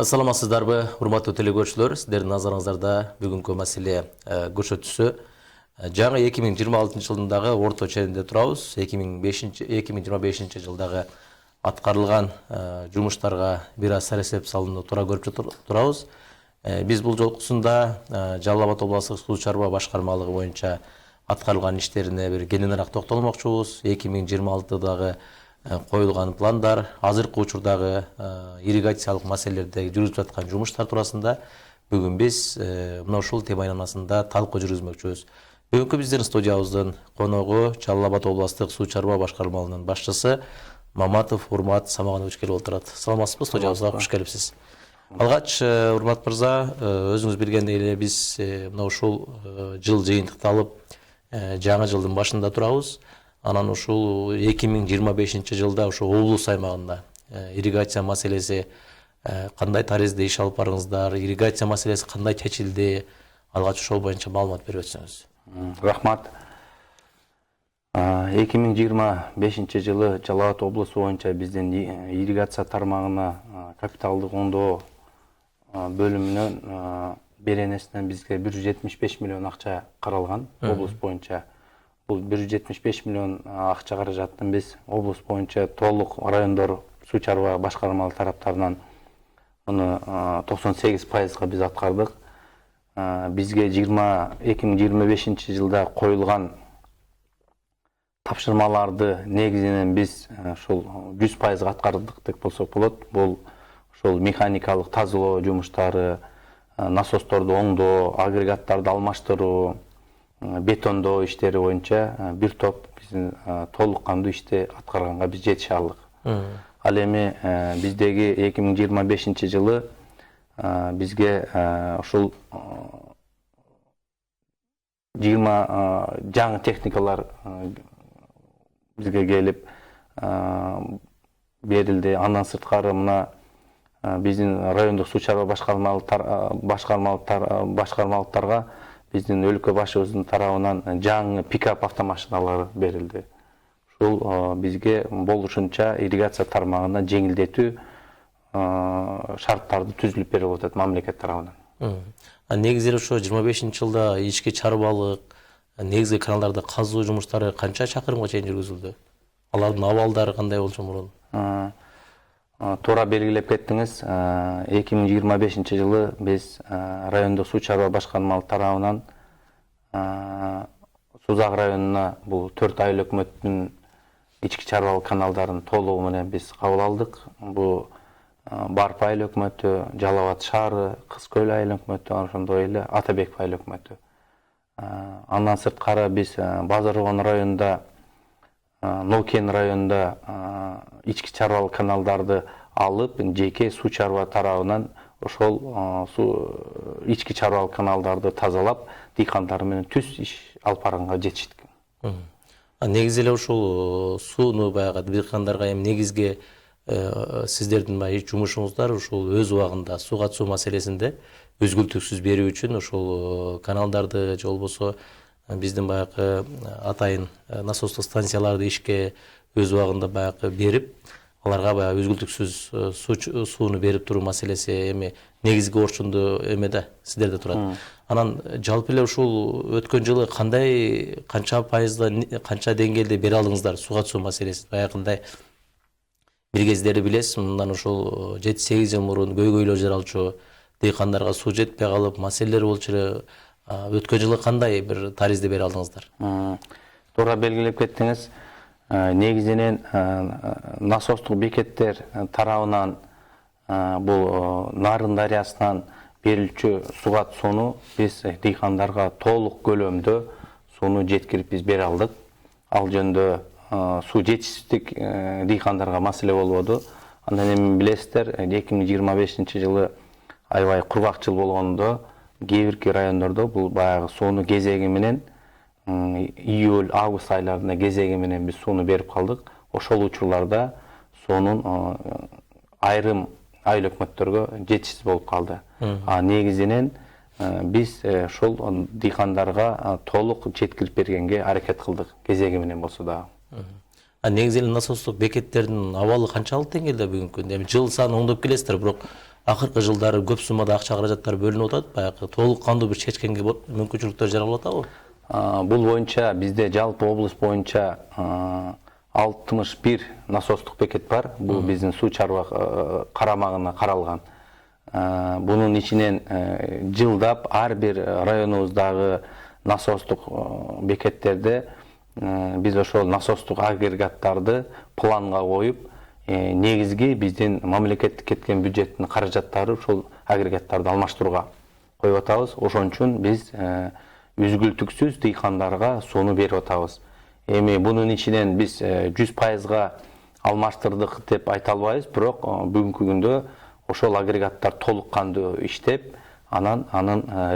Саламатсыздарбы, урматтуу телекөрүүчүлөр, сиздердин назарыңыздарда бүгүнкү маселе көрсөтүүсү. Жаңы 2026 жылдагы орто ченинде турабыз. 2025 жылдагы аткарылган жумуштарга бир аз сарасеп салууну туура көрүп турабыз. Биз бул жолкусунда Жалал Абад областык суу чарба башкармалыгы боюнча аткарылган иштерине бир кененирээк токтолмокчубуз. 2026-дагы коюлган пландар, азыркы учурдагы ирригациялык маселелерде жүрүзүп жаткан жумуштар туурасында бүгүн биз мына ушул тема айланасында талкуу жүргүзмөкчүбүз. Бүгүнкү биздин студиябыздын коногу Жалал Абад областык суу чарба башкармалыгынын башчысы Маматов Урмат Самаганович келип отурат. Саламатсызбы, студиябызга кош келипсиз. Алгач, Урмат мырза, өзүңүз билгендей эле биз мына ушул жыл жыйынтыкталып, жаңы жылдын башында турабыз. Анан ушул 2025 жылда ушул облус аймагында ирригация маселеси кандай таризде иш алып барыңыздар, ирригация маселеси кандай чечилди, алгач ошол боюнча маалымат берип өтсөңүз. Рахмат. 2025 жылы Жалал Абад облусу боюнча биздин ирригация тармагына капиталдык оңдоо бөлүмүнөн беренесинен бизге 175 миллион акча каралган облус боюнча. Бул 175 миллион акча каражаттын биз облус боюнча толук райондор суу чарба башкармалык тараптарынан муну 98%га биз аткардык. Бизге 2025 жылда коюлган тапшырмаларды негизинен биз ушул 100%га аткардык деп болсок болот. Бул ушул механикалык тазалоо жумуштары, насосторду оңдоо, агрегаттарды алмаштыруу, бетондоо иштери боюнча бир топ биздин толук кандуу ишти аткарганга биз жетише алдык. Ал эми биздеги 2025 жылы бизге ушул 20 жаңы техникалар бизге келип берилди. Андан сырткары мына биздин райондук суу чарба башкармалыктарга биздин өлкө башыбыздын тарабынан жаңы пикап автомашиналары берилди. Ушул бизге болушунча ирригация тармагына жеңилдетүү шарттарды түзүлүп берип атат мамлекет тарабынан. Негизи ошо 25 жылда ички чарбалык, негизги каналдарды казуу жумуштары канча чакырымга чейин жүргүзүлдү? Алардын абалдары кандай болчу мурун? Туура белгилеп кеттиңиз. 2025 жылы биз райондук суу чарба башкармалык тарабынан Сузак районуна бул 4 айыл өкмөттүн ички чарбалык каналдарын толугу менен биз кабыл алдык. Бул Барп айыл өкмөтү, Жалал Абад шаары, Кыз Көл айыл өкмөтү, ошондой эле Атабеков айыл өкмөтү. Андан сырткары биз Базаргон районунда, Нокен районунда ички чарбалык каналдарды алып, жеке суу чарба тарабынан ошол ички чарбалык каналдарды тазалап, дыйкандар менен түз иш алып барганга жетиштик. Негизи эле ушул сууну баягы дыйкандарга эми негизги сиздердин жумушуңуздар ушул өз убагында суу катышуу маселесинде өзгүлтүксүз берүү үчүн ушул каналдарды же болбосо биздин баягы атайын насостук станцияларды ишке өз убагында баягы берип, аларга баягы өзгүлтүксүз сууну берип туруу маселеси эми негизги орчунду эмеде сиздерде турат. Анан жалпы эле ушул өткөн жылы канча пайызда, канча деңгээлде бере алдыңыздар суу катышуу маселесин? Баягындай бир кездери билесиз, мындан ушул 7-8 жыл мурун көйгөйлөр жаралчу, дыйкандарга суу жетпей калып, маселелер болчу. Өткөн жылы кандай бир таризди бере алдыңыздар? Туура белгилеп кеттиңиз. Негизинен насостук бекеттер тарабынан бул Нарын дарыясынан берилчү суу катышууну биз дыйкандарга толук көлөмдө сууну жеткирип биз бере алдык. Ал жөнүндө суу жетишсиздик дыйкандарга маселе болбоду. Андан эми билесиздер, 2025 жылы аябай кургак жыл болгондо кээ бирки райондордо бул баягы сууну кезеги менен июль, август айларында кезеги менен биз сууну берип калдык. Ошол учурларда суунун айрым айыл өкмөттөргө жетишсиз болуп калды. Негизинен биз ошол дыйкандарга толук жеткирип бергенге аракет кылдык, кезеги менен болсо дагы. Негизи эле насостук бекеттердин абалы канчалык деңгээлде бүгүнкү күндө? Эми жыл саны оңдоп келесиздер, бирок акыркы жылдары көп суммада акча каражаттар бөлүнүп атат. Баягы толук кандуу бир чечкенге мүмкүнчүлүктөр жаралып атабы? Бул боюнча бизде жалпы облус боюнча 61 насостук бекет бар. Бул биздин суу чарба карамагына каралган. Bunun içinen жылдап ар бир районубуздагы насостук бекеттерде биз ошол насостук агрегаттарды планга коюп, негизги биздин мамлекеттик кеткен бюджеттин каражаттары ошол агрегаттарды алмаштырууга коюп атабыз. Ошон үчүн биз үзгүлтүксүз дыйкандарга сууну берип атабыз. Эми бунун ичинен биз 100%га алмаштырдык деп айта албайбыз, бирок бүгүнкү күндө ошол агрегаттар толук кандуу иштеп, анан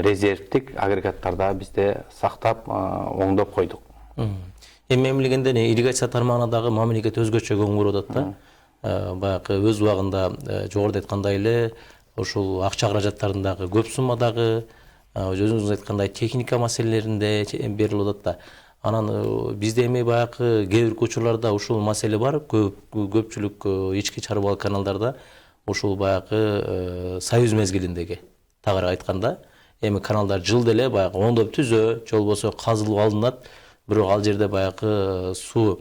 резервдик агрегаттарда бизде сактап, оңдоп койдук. Эми мемлекеттен ирригация тармагына дагы мамлекет өзгөчө көңүл буруп атат да. Баягы өз убагында жогоруда айткандай эле ошол акча каражаттардын дагы көп суммадагы, өзүңүз айткандай техника маселелеринде берилип атат да. Анан бизде эми баягы кээ бир учурларда ушул маселе бар. Көпчүлүк ички чарбалык каналдарда ушул баягы союз мезгилиндеги тагыраак айтканда, эми каналдар жылда эле баягы оңдоп түзөө, же болбосо казылып алынат, бирок ал жерде баягы суу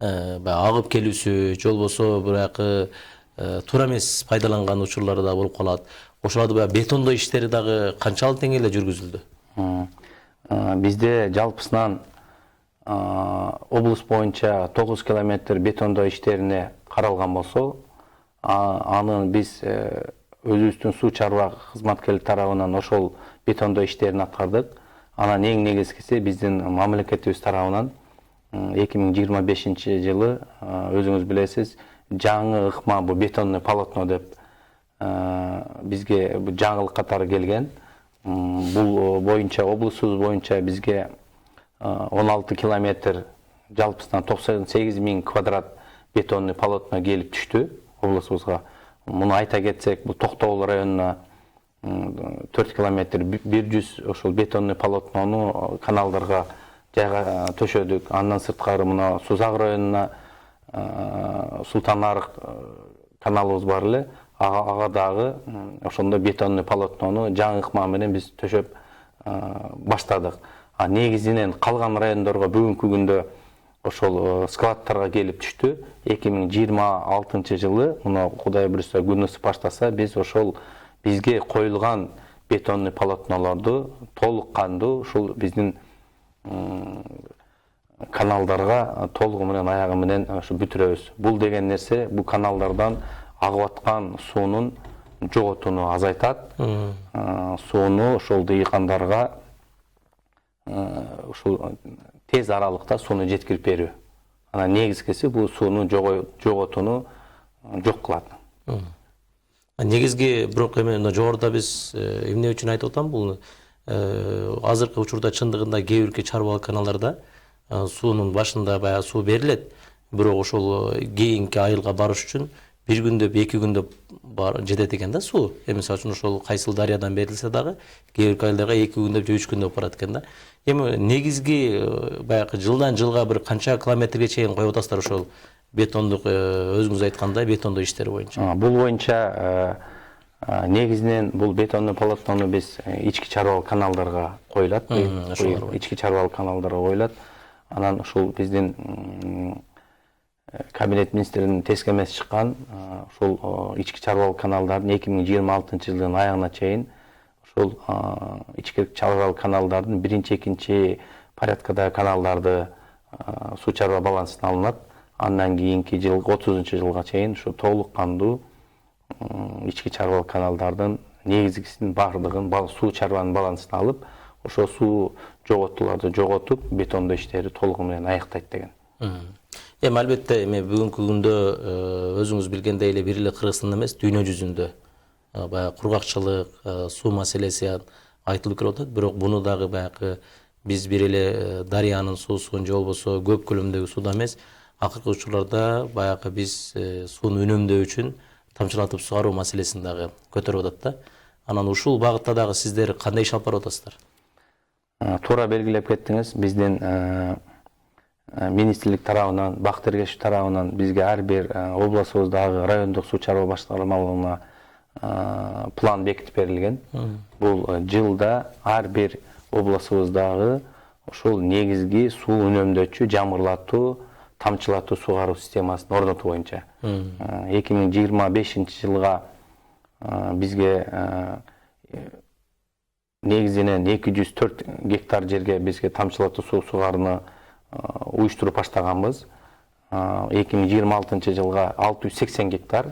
агып келүүсү, же болбосо баягы туура эмес пайдаланган учурлары да болуп калат. Ошолорду баягы бетондоо иштери дагы канчалык деңгээлде жүргүзүлдү? Бизде жалпысынан облус боюнча 9 километр бетондоо иштерине каралган болсо, анын биз өзүбүздүн суу чарба кызматкерлери тарабынан ошол бетондоо иштерин аткардык. Анан эң негизгиси биздин мамлекетибиз тарабынан 2025 жылы өзүңүз билесиз, жаңы ыкма бу бетонный полотно деп бизге жаңылык катары келген. Бул боюнча облусубуз боюнча бизге 16 километр жалпысынан 98 000 квадрат бетонный полотно келип түштү облусубузга. Муну айта кетсек, бул Токтогул районуна 4 километр 100 ошол бетонный полотнону каналдарга жайга төшөдүк. Андан сырткары мына Сузак районуна Султанарык каналыбыз бар эле. Ага дагы ошондо бетонный полотнону жаңы ыкма менен биз төшөп баштадык. Негизинен калган райондорго бүгүнкү күндө ошол складтарга келип түштү. 2026 жылы, мына Кудай буйруса күнүсү баштаса, биз ошол бизге коюлган бетонный полотнолорду толук кандуу ушул биздин каналдарга толугу менен аягы менен бүтүрөбүз. Бул деген нерсе бул каналдардан агып аткан суунун жоготууну азайтат. Сууну ошол дыйкандарга ушул тез аралыкта сууну жеткирип берүү. Анан негизгиси бул сууну жоготууну жок кылат. Негизги бирок эми жогоруда биз эмне үчүн айтып атам, бул азыркы учурда чындыгында кээ бир чарбалык каналдарда суунун башында баягы суу берилет, бирок ошол кийинки айылга барыш үчүн бир күндөп, 2 күндөп жетет экен да суу. Мисалы үчүн ошол кайсыл дарыядан берилсе дагы кээ бир айылдарга 2 күндөп же 3 күндөп барат экен да. Эми негизги баягы жылдан жылга бир канча километрге чейин коюп атасыздар ошол бетондук, өзүңүз айткандай бетондоо иштери боюнча? Бул боюнча негизинен бул бетонный полотнону биз ички чарбалык каналдарга коюлат. Ички чарбалык каналдарга коюлат. Анан ушул биздин кабинет министринин тескемеси чыккан, ушул ички чарбалык каналдардын 2026 жылдын аягына чейин ушул ички чарбалык каналдардын 1-2 порядкадагы каналдарды суу чарба балансына алынат. Андан кийинки жыл 30-жылга чейин ушу толук кандуу ички чарбалык каналдардын негизгисинин бардыгын суу чарбанын балансына алып, ошо суу жоготууларды жоготуп, бетондоо иштери толугу менен аяктайт деген. Эми албетте бүгүнкү күндө өзүңүз билгендей эле бир эле Кыргызстанда эмес, дүйнө жүзүндө баягы кургакчылык, суу маселеси айтылып келип атат, бирок буну дагы баягы биз бир эле дарыянын суусун же болбосо көп көлөмдөгү суудан эмес, акыркы учурларда баягы биз сууну үнөмдөө үчүн тамчылатып сугаруу маселесин дагы көтөрүп атат да. Анан ушул багытта дагы сиздер кандай иш алып барып атасыздар? Туура белгилеп кеттиңиз. Биздин министрлик тарабынан, Бактыргеш тарабынан бизге ар бир облусубуздагы райондук суу чарба башкармалыгына план бекитип берилген. Бул жылда ар бир областыбыздагы ошол негизги суу үнөмдөчү жамырлатуу, тамчылатуу сугаруу системасын орнотуу боюнча 2025 жылга бизге негизинен 204 гектар жерге бизге тамчылатуу суу сугарууну уюштуруп баштаганбыз. 2026 жылга 680 гектар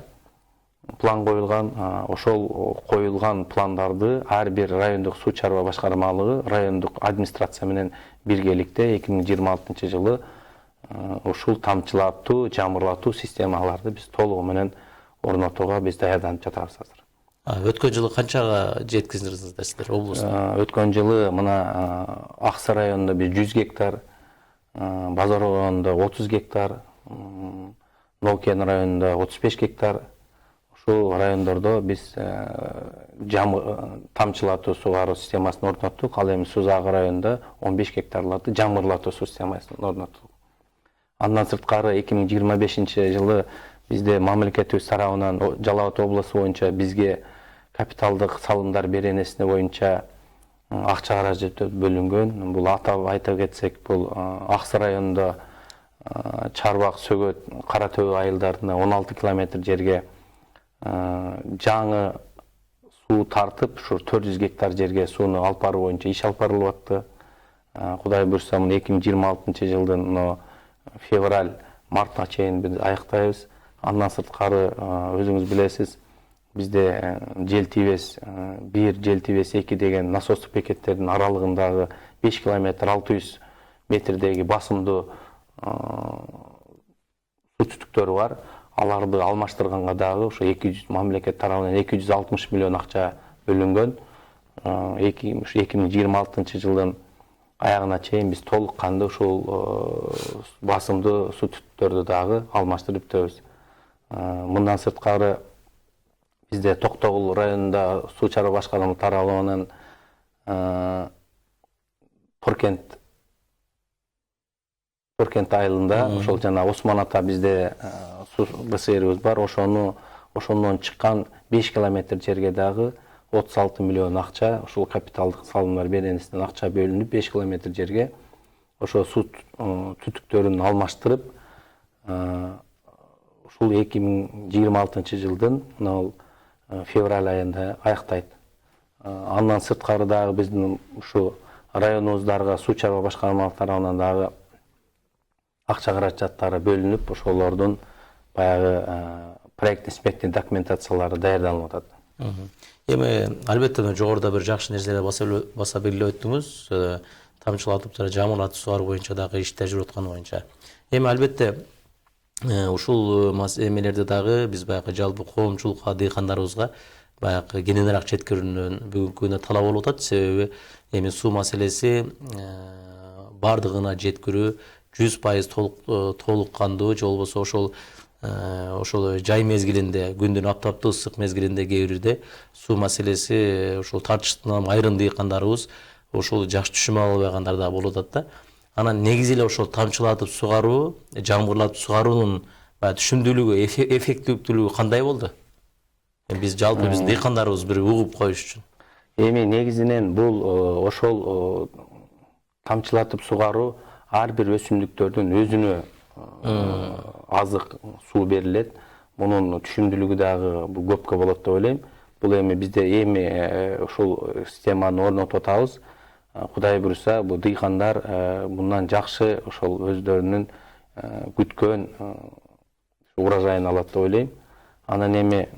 план коюлган. Ошол коюлган пландарды ар бир райондук суу чарба башкармалыгы райондук администрация менен биргеликте 2026 жылы ушул тамчылатуу, жамырлатуу системаларды биз толугу менен орнотууга биз даярданып жатабыз азыр. Өткөн жылы канчага жеткиздиңиздер силер облуста? Өткөн жылы мына Аксы районунда биз 100 гектар, Базар районунда 30 гектар, Нолкен районунда 35 гектар. Ушул райондордо биз тамчылатуу сугаруу системасын орноттук. Ал эми Сузагы районунда 15 гектарларды жамырлатуу системасын орноттук. Андан сырткары 2025 жылы бизде мамлекетибиз тарабынан Жалал Абад областы боюнча бизге капиталдык салымдар беренесине боюнча акча каражаты бөлүнгөн. Бул атап айта кетсек, бул Аксы районунда Чарбак, Сөгөт, Кара Төбө айылдарына 16 километр жерге жаңы суу тартып, ушу 400 гектар жерге сууну алып баруу боюнча иш алып барылып атты. Кудай буйрса, 2026 жылдын февраль-мартка чейин биз аяктайбыз. Андан сырткары өзүңүз билесиз, бизде Желтибес 1, Желтибес 2 деген насостук бекеттердин аралыгындагы 5 километр 600 метрдеги басымдуу суу түтүктөрү бар. Аларды алмаштырганга дагы ошо мамлекет тарабынан 260 миллион акча бөлүнгөн. 2026 жылдын аягына чейин биз толук кандуу ушул басымдуу суу түтүктөрдү дагы алмаштырып бүтөбүз. Мындан сырткары бизде Токтогул районунда суу чарба башкармалыгы тарабынан Торкент айылында ошол жана Осмон ата бизде суу БСРибиз бар. Ошондон чыккан 5 километр жерге дагы 36 миллион акча, ушул капиталдык салымдар беренесинен акча бөлүнүп 5 километр жерге ошо суу түтүктөрүн алмаштырып, ушул 2026 жылдын февраль айында аяктайт. Андан сырткары дагы биздин ушу районубуздарга суу чарба башкармалыгы тарабынан дагы акча каражаттары бөлүнүп, ошолордун баягы проект исполнительный документациялары даярдалып атат. Эми албетте жогоруда бир жакшы нерселер баса белгилеп өттүңүз. Тамчылатып жана жамырлатып сугаруу боюнча дагы иштер жүрүп атканы боюнча. Эми албетте ушул эмелерди дагы биз баягы жалпы коомчулукка, дыйкандарыбызга баягы кененирээк жеткирүүнүн бүгүнкү күндө талап болуп атат. Себеби эми суу маселеси бардыгына жеткирүү 100% толук кандуу, же болбосо ошол жай мезгилинде, күндүн аптаптуу ысык мезгилинде кээ бирде суу маселеси ошол тартыштан айрым дыйкандарыбыз ошол жакшы түшүнө албагандар да болуп атат да. Анан негизи эле ошол тамчылатып сугаруу, жамгырлатып сугаруунун түшүмдүүлүгү, эффективдүүлүгү кандай болду? Биз жалпы биздин дыйкандарыбыз бир угуп коюш үчүн. Эми негизинен бул ошол тамчылатып сугаруу ар бир өсүмдүктөрдүн өзүнө азык суу берилет. Мунун түшүмдүүлүгү дагы бул көпкө болот деп ойлойм. Бул эми бизде эми ушул системаны орнотуп атабыз. Кудай буйрса, бул дыйкандар мындан жакшы ошол өздөрүнүн күткөн урожайын алат деп ойлойм. Анан эми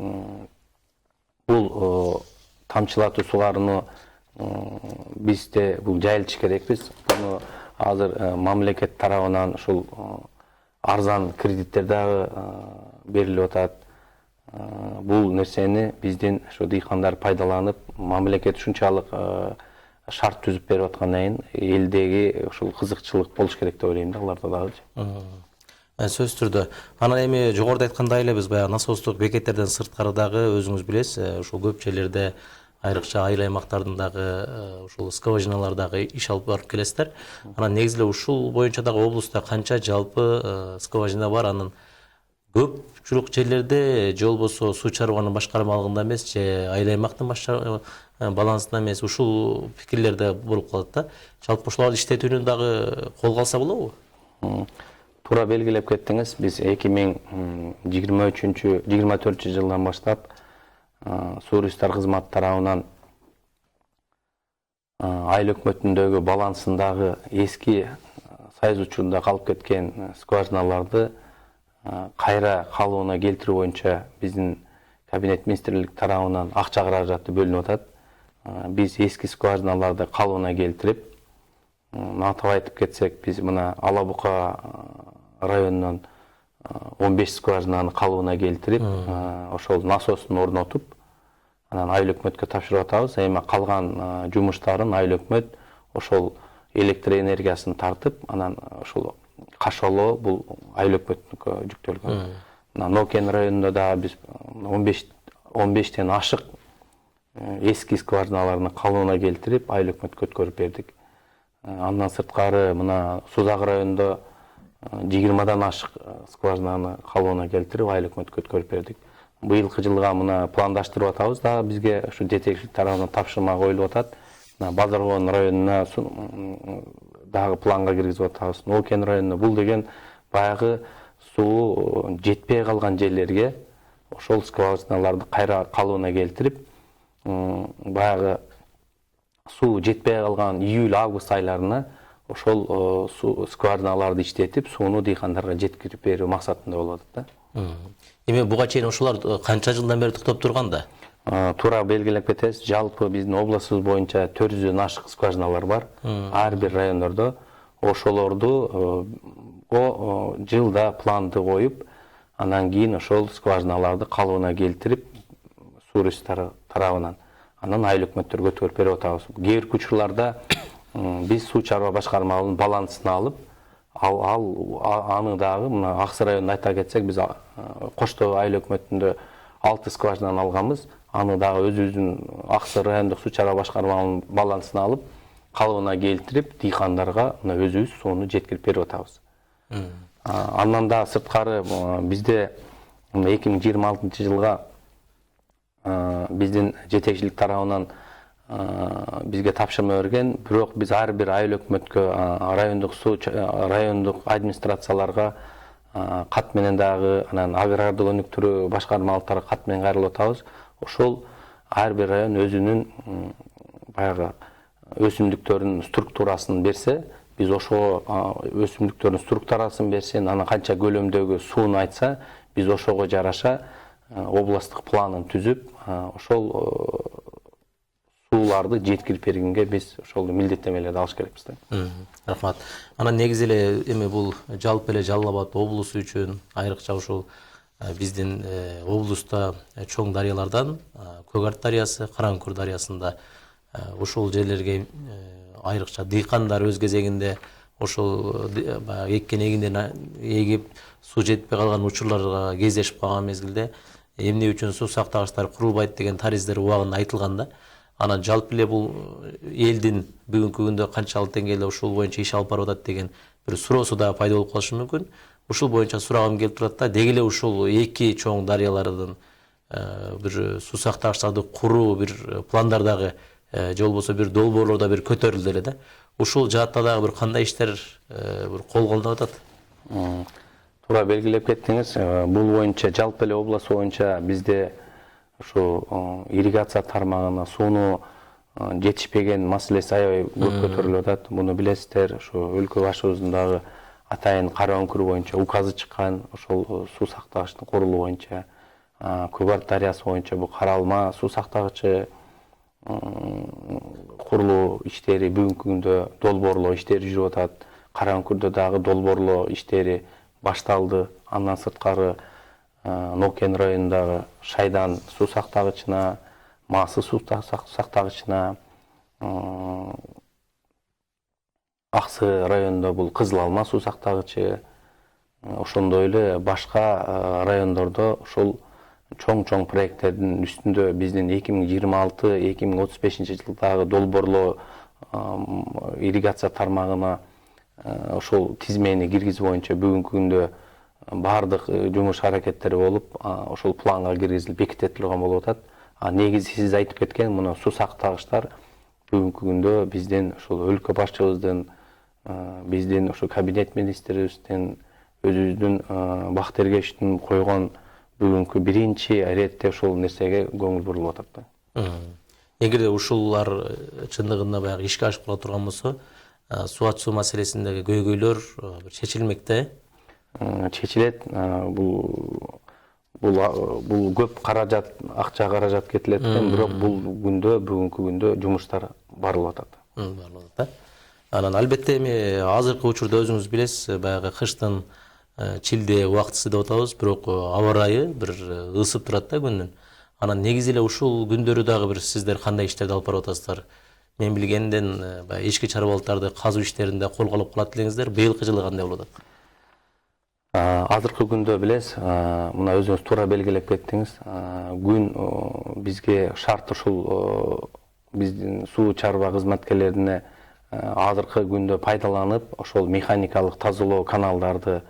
бул тамчылатуу сугарууну бизде бул жайылтыш керекпиз. Буну азыр мамлекет тарабынан ушул арзан кредиттер дагы берилип атат. Бул нерсени биздин ушу дыйкандар пайдаланып, мамлекет ушунчалык шарт түзүп берип аткандан кийин элдеги ушул кызыкчылык болуш керек деп ойлойм да аларда дагы. Сөзсүз түрдө. Анан эми жогоруда айткандай эле биз баягы насостук бекеттерден сырткары дагы өзүңүз билесиз, ушул көп жерлерде айрыкча айыл аймактардын дагы ушул скважиналардагы иш алып барып келесиздер. Анан негизи эле ушул боюнча дагы облустта канча жалпы скважина бар, анын көпчүлүк жерлерде же болбосо суу чарбанын башкармалыгында эмес, же айыл аймактын балансында эмес, ушул пикирлерде болуп калат да. Жалпы ушуларды иштетүүнү дагы колго алса болобу? Туура белгилеп кеттиңиз. Биз 2023-24 жылдан баштап Суу ресурстар кызматы тарабынан айыл өкмөтүндөгү балансындагы эски Союз учурунда калып кеткен скважиналарды кайра калыбына келтирүү боюнча биздин Кабинет министрлик тарабынан акча каражаты бөлүнүп атат. Биз эски скважиналарды калыбына келтирип, атап айтып кетсек, биз мына Ала Бука районунан 15 скважинаны калыбына келтирип, ошол насосын орнотуп, анан айыл өкмөткө тапшырып атабыз. Эми калган жумуштарын айыл өкмөт ошол электр энергиясын тартып, анан ошол кашалоо бул айыл өкмөткө жүктөлгөн. Нокен районунда дагы биз 15тен ашык эски скважиналарды калыбына келтирип, айыл өкмөткө өткөрүп бердик. Андан сырткары мына Сузак районунда 20дан ашык скважинаны калыбына келтирип, айыл өкмөткө өткөрүп бердик. Быйылкы жылга мына пландаштырып атабыз да, бизге ушу жетекчилик тарабынан тапшырма коюлуп атат. Базаркон районуна дагы планга киргизип атабыз. Нокен районуна бул деген баягы суу жетпей калган жерлерге ошол скважиналарды кайра калыбына келтирип, баягы суу жетпей калган июль-август айларына ошол скважиналарды иштетип, сууну дыйкандарга жеткирип берүү максатында болуп атат да. Эми буга чейин ошолор канча жылдан бери токтоп турган да? Туура белгилеп кетесиз. Жалпы биздин областыбыз боюнча 400дөн ашык скважиналар бар. Ар бир райондордо ошолорду жылда планды коюп, анан кийин ошол скважиналарды калыбына келтирип, Суу ресурстары тарабынан анан айыл өкмөттөргө өткөрүп берип атабыз. Кээ бир учурларда биз суу чарба башкармалыгынын балансына алып, аны дагы мына Аксы районунда айта кетсек, биз Коштоо айыл өкмөтүндө 6 скважинаны алганбыз. Аны дагы өзүбүздүн Аксы райондук суу чарба башкармалыгынын балансына алып, калыбына келтирип, дыйкандарга мына өзүбүз сууну жеткирип берип атабыз. Андан да сырткары бизде 2026 жылга биздин жетекчилик тарабынан бизге тапшырма берген, бирок биз ар бир айыл өкмөткө, райондук администрацияларга кат менен дагы, анан агрардык өнүктүрүү башкармалыктарга кат менен кайрылып атабыз. Ошол ар бир район өзүнүн баягы өсүмдүктөрүнүн структурасын берсе, биз ошого өсүмдүктөрдүн структурасын берсен, анан канча көлөмдөгү сууну айтса, биз ошого жараша областтык планын түзүп, ошол сууларды жеткирип бергенге биз ошол милдеттемелерди алыш керекпиз да. Рахмат. Анан негизи эле эми бул жалпы эле Жалал Абад облусу үчүн, айрыкча ушул биздин облуста чоң дарыялардан Көк Арт дарыясы, Караңкүр дарыясында ушул жерлерге айрыкча дыйкандар өз кезегинде ошол эккен эгиндерин эгип суу жетпей калган учурларга кездешип калган мезгилде эмне үчүн суу сактагычтар курулбайт деген тариздер убагында айтылган да. Анан жалпы эле бул элдин бүгүнкү күндө канчалык деңгээлде ушул боюнча иш алып барып атат деген бир суроосу да пайда болуп калышы мүмкүн. Ушул боюнча сурагым келип турат да, деги эле ушул эки чоң дарыялардын бир суу сактагычтарды куруу бир пландардагы же болбосо бир долбоорлордо бир көтөрүлдү эле да. Ушул жаатта дагы бир кандай иштер бир колго алынып атат? Туура белгилеп кеттиңиз. Бул боюнча жалпы эле область боюнча бизде ушу ирригация тармагына сууну жетишпеген маселеси аябай көп көтөрүлүп атат. Муну билесиздер, ушу өлкө башыбыздын дагы атайын Караңкүр боюнча указы чыккан, ошол суу сактагычтын курулуу боюнча. Көк Арт дарыясы боюнча бул Каралма суу сактагычы курулуу иштери бүгүнкү күндө долбоорлоо иштери жүрүп атат. Караңкүрдө дагы долбоорлоо иштери башталды. Андан сырткары Нокен районундагы Шайдан суу сактагычына, Масы суу сактагычына, Аксы районунда бул Кызыл Алма суу сактагычы, ошондой эле башка райондордо ошол чоң проекттердин үстүндө биздин 2026-2035 жылдагы долбоорлоо ирригация тармагына ошол тизмени киргизүү боюнча бүгүнкү күндө бардык жумуш аракеттери болуп, ошол планга киргизилип беките турган болуп атат. Негизи сиз айтып кеткен мына суу сактагычтар бүгүнкү күндө биздин ушул өлкө башчыбыздын, биздин ушул кабинет министрибиздин, өзүбүздүн Бакыт Эргешевдин койгон бүгүнкү биринчи иретте ушул нерсеге көңүл бурулуп атат да. Эгерде ушулар чындыгында баягы ишке ашып кала турган болсо, суу ачуу маселесиндеги көйгөйлөр чечилмек да. Чечилет. Бул көп каражат, акча каражат кетилет экен, бирок бул бүгүнкү күндө жумуштар барылып атат. Барылып атат. Анан албетте эми азыркы учурда өзүңүз билесиз, баягы кыштын чилде убактысы деп атабыз, бирок аба ырайы бир ысып турат да күндүн. Анан негизи эле ушул күндөрү дагы бир сиздер кандай иштерди алып барып атасыздар? Мен билгенден баягы ички чарбалыктарды казуу иштеринде колго алып калат элеңиздер. Быйылкы жылы кандай болуп атат? Азыркы күндө билесиз, мына өзүңүз туура белгилеп кеттиңиз, күн бизге шарт ушул биздин суу чарба кызматкерлерине азыркы күндө пайдаланып, ошол механикалык тазалоо каналдарды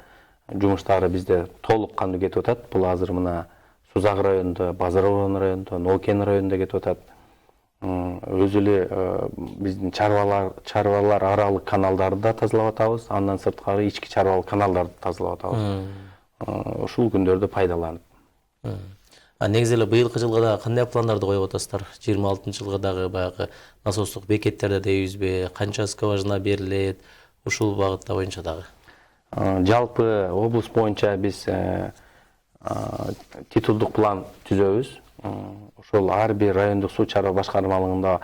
жумуштары бизде толук кандуу кетип атат. Бул азыр мына Сузак районунда, Базар Орон районунда, Нокен районунда кетип атат. Өзү эле биздин чарбалар аралык каналдарды да тазалап атабыз, андан сырткары ички чарбалык каналдарды тазалап атабыз. Ушул күндөрдө пайдаланып. Негизи эле быйылкы жылга дагы кандай пландарды коюп атасыздар? 26-жылга дагы баягы насостук бекеттерде дейбизби, канча скважина берилет, ушул багытта боюнча дагы? Жалпы облус боюнча биз титулдук план түзөбүз. Ошол ар бир райондук суу чарба башкармалыгында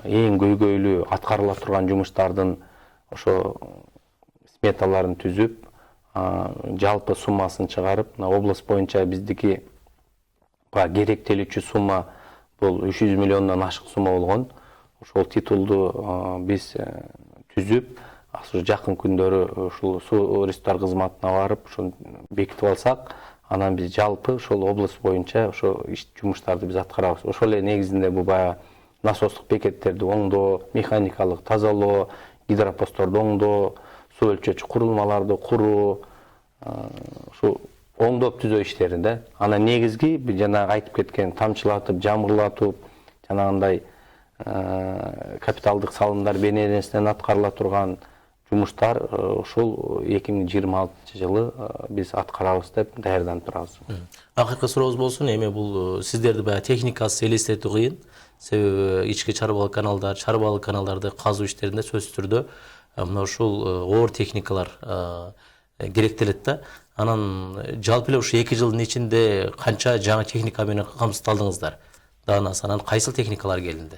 эң көйгөйлүү аткарыла турган жумуштардын ошо сметаларын түзүп, жалпы суммасын чыгарып, облус боюнча биздики керектелүүчү сумма бул 300 миллиондон ашык сумма болгон. Ошол титулду биз түзүп, жакын күндөрү ушул суу ресурстар кызматына барып, ошону бекитип алсак, анан биз жалпы ошол облус боюнча ошо жумуштарды биз аткарабыз. Ошол эле негизинде бул баягы насостук бекеттерди оңдоо, механикалык тазалоо, гидропостторду оңдоо, суу өлчөөчү курулмаларды куруу, ушу оңдоп түзөө иштеринде. Анан негизги жанагы айтып кеткен тамчылатып, жамгырлатып, жанагындай капиталдык салымдар бенеденесинен аткарыла турган жумуштар ушул 2026 жылы биз аткарабыз деп даярданып турабыз. Акыркы сурообуз болсун, эми бул сиздерди баягы техникасы элестетүү кыйын. Себеби ички чарбалык каналдарды казуу иштеринде сөзсүз түрдө мына ушул оор техникалар керектелет да. Анан жалпы эле ушу 2 жылдын ичинде канча жаңы техника менен камсыздалдыңыздар? Даанасы анан кайсыл техникалар келинди?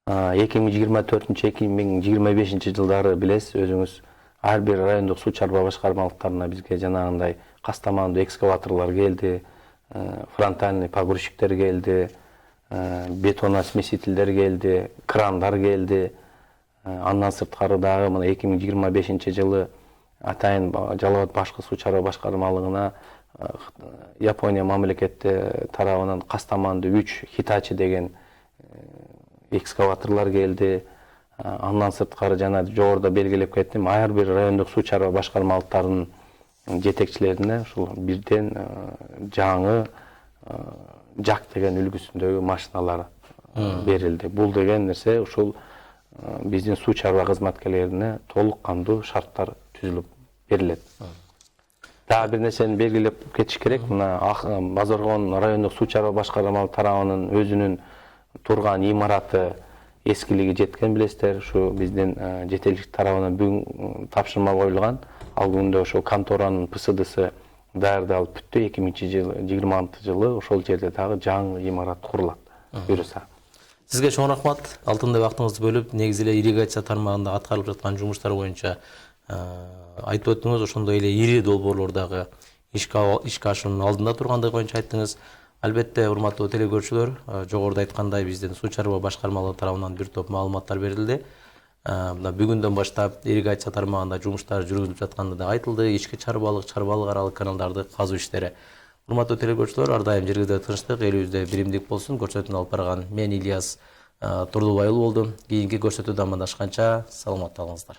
2024-2025 жылдары билесиз, өзүңүз ар бир райондук суу чарба башкармалыктарына бизге жанагындай кастамандуу экскаваторлор келди, фронтальный погрузчиктер келди, бетоносмесителдер келди, крандар келди. Андан сырткары дагы мына 2025 жылы атайын Жалал Абад башкы суу чарба башкармалыгына Япония мамлекети тарабынан кастамандуу 3 Hitachi деген экскаваторлор келди. Андан сырткары жана жогоруда белгилеп кеттим, ар бир райондук суу чарба башкармалыктарынын жетекчилерине ушул бирден жаңы жак деген үлгүсүндөгү машиналар берилди. Бул деген нерсе ушул биздин суу чарба кызматкерлерине толук кандуу шарттар түзүлүп берилет. Дагы бир нерсени белгилеп кетиш керек. Мына Базар Орон райондук суу чарба башкармалыгы тарабынын өзүнүн турган имараты эскилиги жеткен билесиздер. Ушу биздин жетекчилик тарабынан бүгүн тапшырма коюлган. Ал күндө ошол конторанын ПСДсы даярдалып бүттү. 2026 жылы ошол жерде дагы жаңы имарат курулат. Буюрса. Сизге чоң рахмат. Алтындай вактыңызды бөлүп, негизи эле ирригация тармагында аткарылып жаткан жумуштар боюнча айтып өттүңүз. Ошондой эле ири долбоорлор дагы ишке ашуунун алдында тургандыгы боюнча айттыңыз. Албетте, урматтуу телекөрүүчүлөр, жогоруда айткандай биздин суу чарба башкармалыгы тарабынан бир топ маалыматтар берилди. Бүгүндөн баштап ирригация тармагында жумуштар жүргүзүлүп жатканы да айтылды. Ички чарбалык аралык каналдарды казуу иштери. Урматтуу телекөрүүчүлөр, ар дайым жерибизде тынчтык, элибизде биримдик болсун. Көрсөтүүнү алып барган мен Ильяс Турдубай уулу болдум. Кийинки көрсөтүүдө амандашканча саламатта калыңыздар.